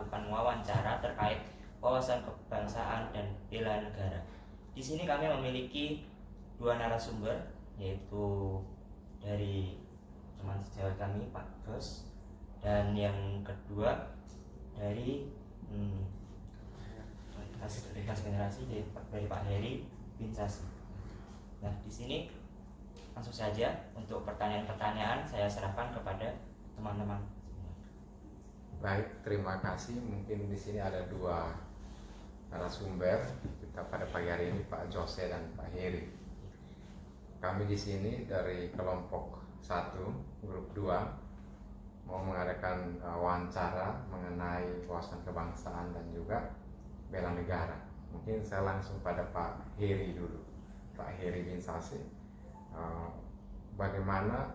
melakukan wawancara terkait wawasan kebangsaan dan bela negara. Di sini kami memiliki dua narasumber, yaitu dari teman sejawat kami Pak Jos, dan yang kedua dari lintas generasi dari Pak Heri Binsasi. Nah, di sini langsung saja untuk pertanyaan-pertanyaan saya serahkan kepada teman-teman. Baik, terima kasih. Mungkin di sini ada dua narasumber kita pada pagi hari ini, Pak Jose dan Pak Heri. Kami di sini dari kelompok 1, grup 2 mau mengadakan wawancara mengenai wawasan kebangsaan dan juga bela negara. Mungkin saya langsung pada Pak Heri dulu. Pak Heri Binsasi, bagaimana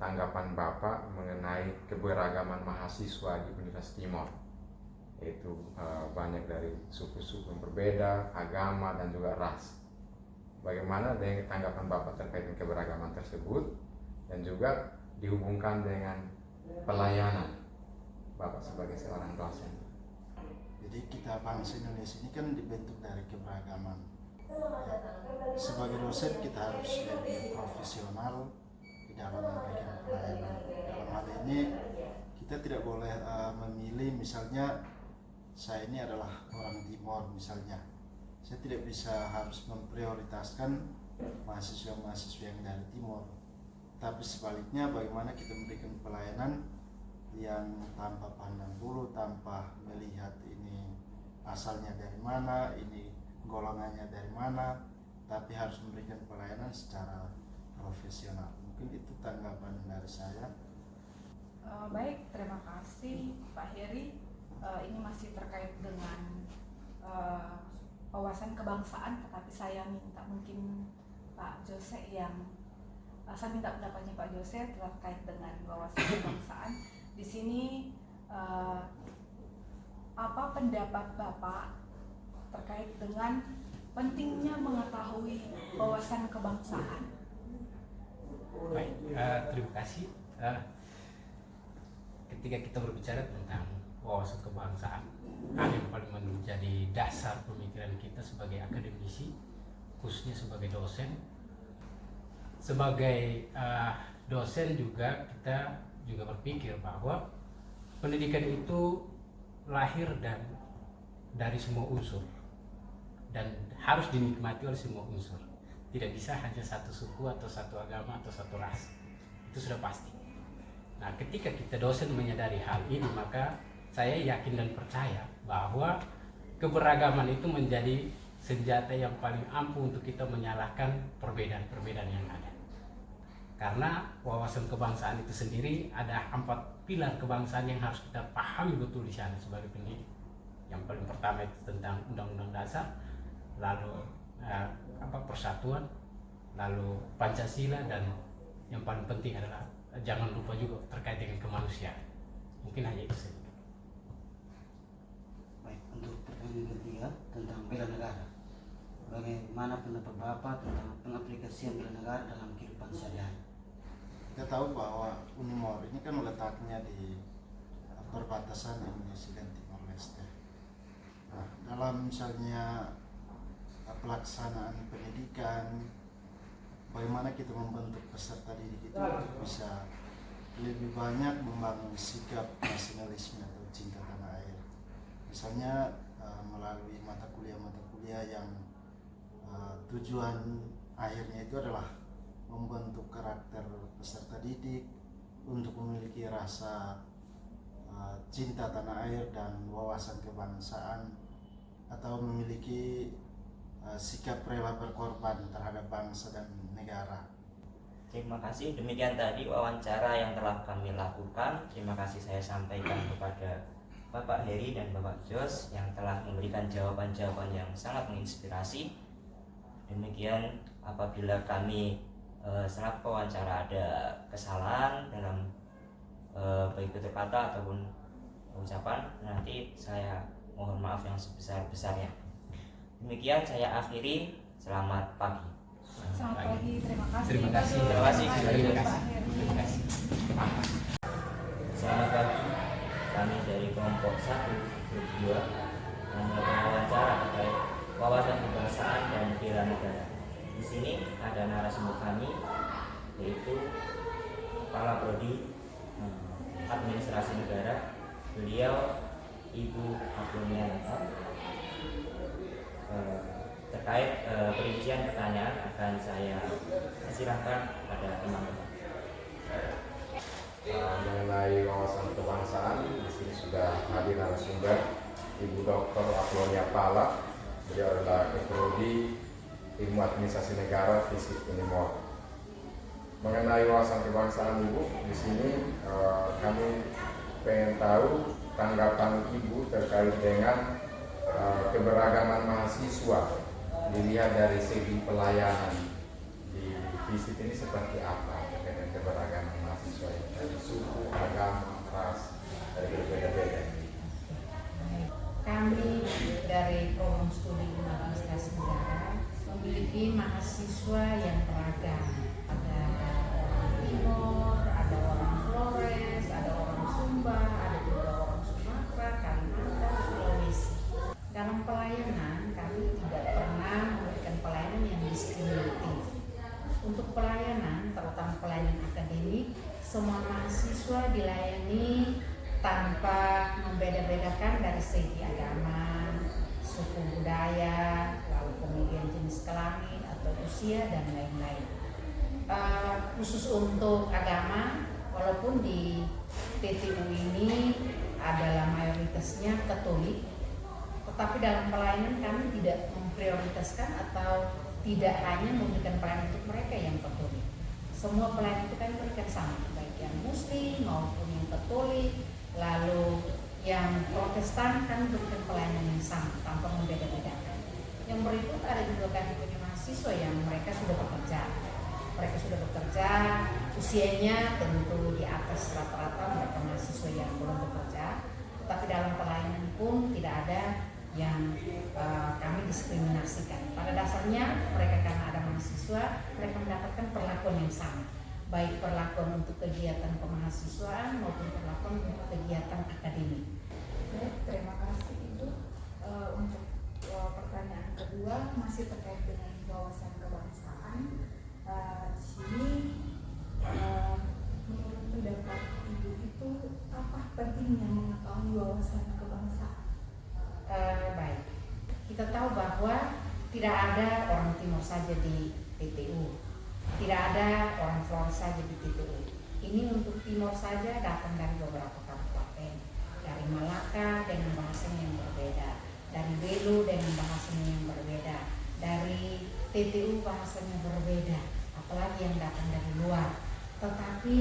tanggapan Bapak mengenai keberagaman mahasiswa di Universitas Timor? Yaitu banyak dari suku-suku yang berbeda, agama dan juga ras. Bagaimana dengan tanggapan Bapak terkait dengan keberagaman tersebut dan juga dihubungkan dengan pelayanan Bapak sebagai seorang dosen? Jadi kita bangsa Indonesia ini kan dibentuk dari keberagaman. Sebagai dosen kita harus lebih profesional di dalam memberikan pelayanan. Dalam hal ini kita tidak boleh memilih, misalnya saya ini adalah orang Timor misalnya, saya tidak bisa harus memprioritaskan mahasiswa-mahasiswa yang dari Timor, tapi sebaliknya bagaimana kita memberikan pelayanan yang tanpa pandang bulu, tanpa melihat ini asalnya dari mana, ini golongannya dari mana, tapi harus memberikan pelayanan secara profesional. Mungkin itu tanggapan dari saya. Baik, terima kasih Pak Heri. Ini masih terkait dengan wawasan kebangsaan, tetapi saya minta mungkin Pak Jose saya minta pendapatnya Pak Jose terkait dengan wawasan kebangsaan. Di sini apa pendapat Bapak terkait dengan pentingnya mengetahui wawasan kebangsaan? Baik, terima kasih. Ketika kita berbicara tentang wawasan kebangsaan, hal yang paling menjadi dasar pemikiran kita sebagai akademisi, khususnya sebagai dosen. Sebagai dosen juga kita juga berpikir bahwa pendidikan itu lahir dan dari semua unsur dan harus dinikmati oleh semua unsur. Tidak bisa hanya satu suku atau satu agama atau satu ras. Itu sudah pasti. Nah, ketika kita dosen menyadari hal ini, maka saya yakin dan percaya bahwa keberagaman itu menjadi senjata yang paling ampuh untuk kita menyalahkan perbedaan-perbedaan yang ada. Karena wawasan kebangsaan itu sendiri ada 4 pilar kebangsaan yang harus kita pahami betul di sana sebagai pendidik. Yang paling pertama itu tentang Undang-Undang Dasar, lalu persatuan, lalu Pancasila, dan yang paling penting adalah jangan lupa juga terkait dengan kemanusiaan. Mungkin hanya itu saja. Baik, untuk pertanyaan ketiga tentang bela negara. Bagaimana pendapat Bapak tentang pengaplikasian bela negara dalam kehidupan sehari-hari? Kita tahu bahwa Timor ini kan letaknya di perbatasan Indonesia dan Timor Leste. Nah, dalam misalnya pelaksanaan pendidikan, bagaimana kita membentuk peserta didik itu untuk bisa lebih banyak membangun sikap nasionalisme atau cinta tanah air. Misalnya melalui mata kuliah yang tujuan akhirnya itu adalah membentuk karakter peserta didik untuk memiliki rasa cinta tanah air dan wawasan kebangsaan, atau memiliki sikap rela berkorban terhadap bangsa dan negara. Terima kasih. Demikian tadi wawancara yang telah kami lakukan. Terima kasih saya sampaikan kepada Bapak Heri dan Bapak Jos yang telah memberikan jawaban-jawaban yang sangat menginspirasi. Demikian, apabila kami setelah wawancara ada kesalahan dalam baik tutur kata ataupun ucapan, nanti saya mohon maaf yang sebesar-besarnya. Demikian saya akhiri. Selamat pagi. Selamat pagi, terima kasih. Terima kasih. Terima kasih. Terima kasih. Pak Heri. Terima kasih. Selamat pagi. kami dari kelompok 1 grup 2 akan melakukan wawancara terkait wawasan kebangsaan dan bela negara. Di sini ada narasumber kami, yaitu Kepala Prodi Administrasi Negara, beliau Ibu Agonianto. Terkait perincian pertanyaan akan saya silakan pada teman-teman. Mengenai wawasan kebangsaan, di sini sudah hadir narasumber Ibu Dr. Apolonia Pala. Beliau adalah Prodi Ilmu Administrasi Negara FISIP Unimor. Mengenai wawasan kebangsaan Ibu, di sini kami pengen tahu tanggapan Ibu terkait dengan keberagaman mahasiswa, dilihat dari segi pelayanan di FISIP ini seperti apa terkait dengan keberagaman mahasiswa yang dari suku, agama, ras, dari berbeda-beda. Kami dari program studi ilmu administrasi negara memiliki mahasiswa yang beragam. Ada orang Timur, ada orang Flores, ada orang Sumba, ada juga orang Sumatera, Kalimantan, Sulawesi. Dalam pelayanan kami tidak pernah memberikan pelayanan yang diskriminatif. Untuk pelayanan, terutama pelayanan akademik, semua mahasiswa dilayani tanpa membeda-bedakan dari segi agama, suku budaya, lalu kemudian jenis kelamin atau usia dan lain-lain. Khusus untuk agama, walaupun di TTU ini adalah mayoritasnya Katolik, tetapi dalam pelayanan kami tidak memprioritaskan atau tidak hanya memberikan pelayanan untuk mereka yang Katolik. Semua pelayanan itu kami berikan sama, baik yang Muslim maupun yang Katolik, lalu yang Protestan kami berikan pelayanan yang sama tanpa membeda-bedakan. Yang berikut ada juga kami punya mahasiswa yang mereka sudah bekerja. Mereka sudah bekerja, usianya tentu di atas rata-rata mereka mahasiswa yang belum bekerja, tapi dalam pelayanan pun tidak ada yang kami diskriminasikan. Pada dasarnya mereka karena ada mahasiswa, mereka mendapatkan perlakuan yang sama, baik perlakuan untuk kegiatan kemahasiswaan maupun perlakuan untuk kegiatan akademik. Baik, terima kasih Ibu. Untuk pertanyaan kedua masih terkait dengan wawasan kebangsaan. Di sini menurut pendapat Ibu itu apa pentingnya mengetahui wawasan kebangsaan? Baik, kita tahu bahwa tidak ada orang Timur saja di TTU, tidak ada orang Flores saja di TTU. Ini untuk Timur saja datang dari beberapa kabupaten, dari Malaka dengan bahasanya yang berbeda, dari Belu dengan bahasanya yang berbeda, dari TTU bahasanya berbeda, apalagi yang datang dari luar. Tetapi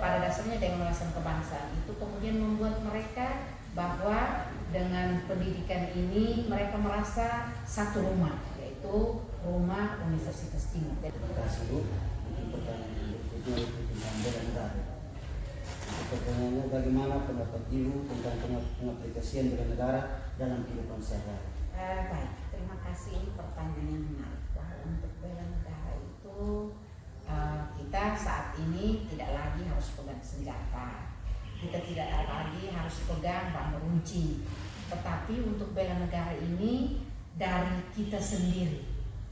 pada dasarnya dengan wawasan kebangsaan itu kemudian membuat mereka bahwa dengan pendidikan ini mereka merasa satu rumah, yaitu rumah Universitas Timur. Terima kasih Bu. Untuk pertanyaan berikutnya tentang bela negara. Untuk pertanyaannya, bagaimana pendapat Ibu tentang pengaplikasian bela negara dalam kehidupan sehari-hari? Baik, terima kasih. Ini pertanyaan yang menarik. Bahwa untuk bela negara itu kita saat ini tidak lagi harus pegang senjata, kita tidak lagi harus pegang bambu runcing, tetapi untuk bela negara ini dari kita sendiri.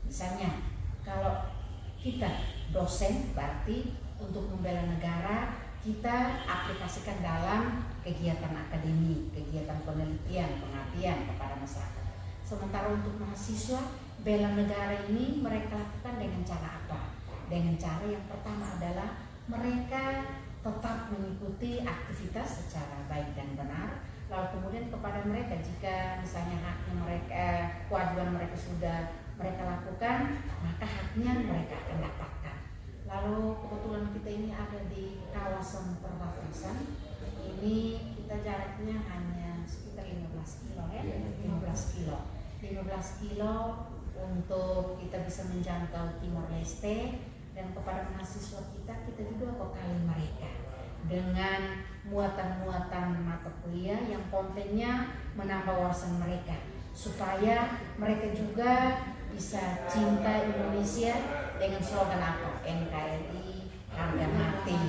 Misalnya kalau kita dosen, berarti untuk membela negara kita aplikasikan dalam kegiatan akademik, kegiatan penelitian, pengabdian kepada masyarakat. Sementara untuk mahasiswa, bela negara ini mereka lakukan dengan cara apa? Dengan cara yang pertama adalah mereka tetap mengikuti aktivitas secara baik dan benar. Lalu kemudian kepada mereka, jika misalnya haknya mereka, kewajiban mereka sudah mereka lakukan, maka haknya mereka akan dapatkan. Lalu kebetulan kita ini ada di kawasan perbatasan. Ini kita jaraknya hanya sekitar 15 kilo ya, 15 kilo. 15 kilo untuk kita bisa menjangkau Timor Leste, dan kepada mahasiswa kita juga bekali mereka dengan muatan-muatan mata kuliah yang kontennya menambah wawasan mereka, supaya mereka juga bisa cinta Indonesia dengan slogan apa? NKRI harga mati.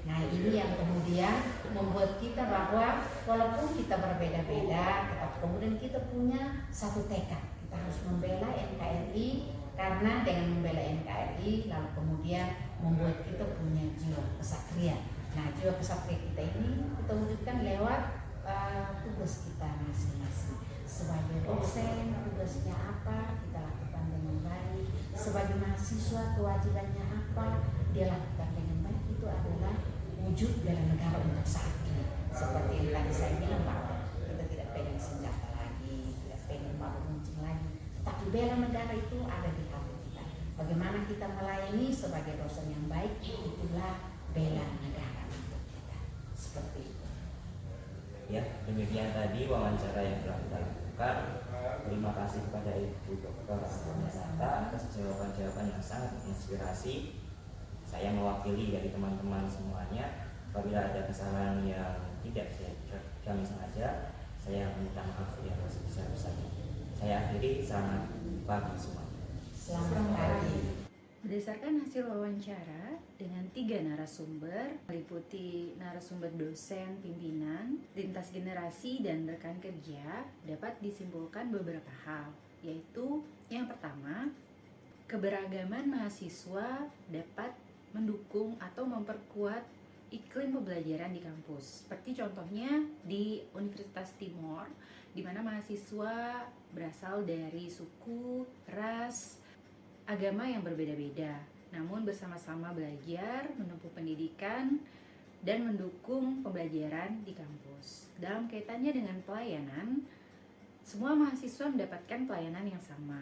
Nah, ini yang kemudian membuat kita bahwa walaupun kita berbeda-beda, tetapi kemudian kita punya satu tekad. Kita harus membela NKRI, karena dengan membela NKRI lalu kemudian membuat kita punya jiwa kesatria. Nah, jiwa kesatria kita ini kita wujudkan lewat tugas kita masing-masing. Sebagai dosen, tugasnya apa, kita lakukan dengan baik. Sebagai mahasiswa, kewajibannya apa, dia lakukan dengan baik. Itu adalah wujud bela negara untuk saat ini. Seperti yang tadi saya bilang bahwa kita tidak pegang senjata lagi, tidak pegang baru runcing lagi, tapi bela negara itu ada di hati kita. Bagaimana kita melayani sebagai dosen yang baik, itulah bela negara untuk kita. Seperti itu. Ya, demikian tadi wawancara yang telah kita lakukan. Terima kasih kepada Ibu Dr. Nata atas jawaban-jawaban yang sangat menginspirasi. Saya mewakili dari teman-teman semuanya. Apabila ada kesalahan yang tidak kami sengaja, saya minta maaf yang sebesar-besarnya. Saya akhiri, selamat pagi semua. Selamat pagi. Berdasarkan hasil wawancara dengan 3 narasumber, meliputi narasumber dosen, pimpinan, lintas generasi, dan rekan kerja, dapat disimpulkan beberapa hal, yaitu yang pertama, keberagaman mahasiswa dapat mendukung atau memperkuat iklim pembelajaran di kampus. Seperti contohnya di Universitas Timor, di mana mahasiswa berasal dari suku, ras, agama yang berbeda-beda, namun bersama-sama belajar, menempuh pendidikan, dan mendukung pembelajaran di kampus. Dalam kaitannya dengan pelayanan, semua mahasiswa mendapatkan pelayanan yang sama.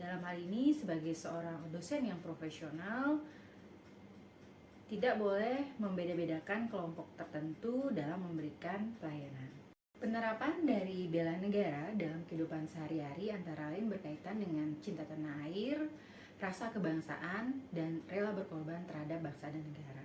Dalam hal ini, sebagai seorang dosen yang profesional, tidak boleh membeda-bedakan kelompok tertentu dalam memberikan pelayanan. Penerapan dari bela negara dalam kehidupan sehari-hari antara lain berkaitan dengan cinta tanah air, rasa kebangsaan, dan rela berkorban terhadap bangsa dan negara.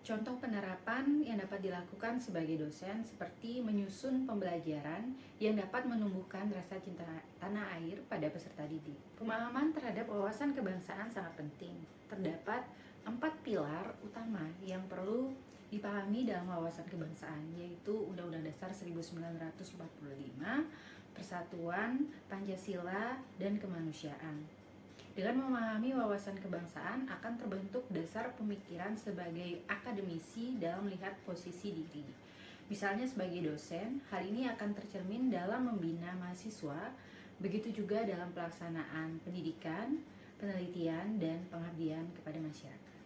Contoh penerapan yang dapat dilakukan sebagai dosen seperti menyusun pembelajaran yang dapat menumbuhkan rasa cinta tanah air pada peserta didik. Pemahaman terhadap wawasan kebangsaan sangat penting. Terdapat 4 pilar utama yang perlu dipahami dalam wawasan kebangsaan, yaitu Undang-Undang Dasar 1945, Persatuan, Pancasila, dan Kemanusiaan. Dengan memahami wawasan kebangsaan akan terbentuk dasar pemikiran sebagai akademisi dalam melihat posisi diri. Misalnya sebagai dosen, hal ini akan tercermin dalam membina mahasiswa, begitu juga dalam pelaksanaan pendidikan, penelitian, dan pengabdian kepada masyarakat.